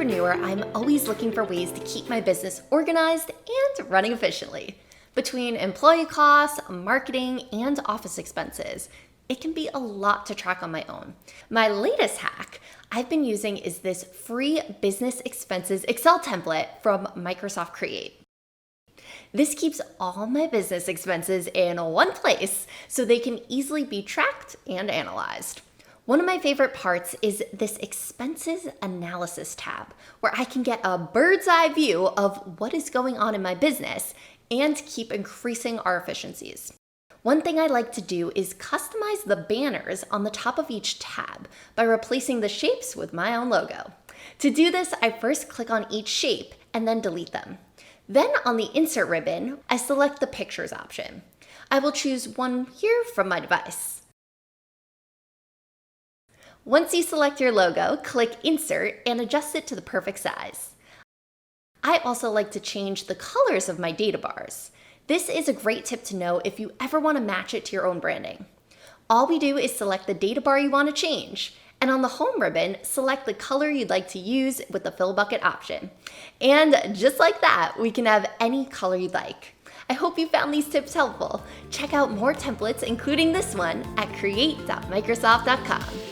entrepreneur, I'm always looking for ways to keep my business organized and running efficiently. Between employee costs, marketing, and office expenses, it can be a lot to track on my own. My latest hack I've been using is this free business expenses Excel template from Microsoft Create. This keeps all my business expenses in one place so they can easily be tracked and analyzed. One of my favorite parts is this expenses analysis tab, where I can get a bird's eye view of what is going on in my business and keep increasing our efficiencies. One thing I like to do is customize the banners on the top of each tab by replacing the shapes with my own logo. To do this, I first click on each shape and then delete them. Then on the Insert ribbon, I select the Pictures option. I will choose one here from my device. Once you select your logo, click Insert and adjust it to the perfect size. I also like to change the colors of my data bars. This is a great tip to know if you ever want to match it to your own branding. All we do is select the data bar you want to change, and on the Home ribbon, select the color you'd like to use with the Fill Bucket option. And just like that, we can have any color you'd like. I hope you found these tips helpful. Check out more templates, including this one, at create.microsoft.com.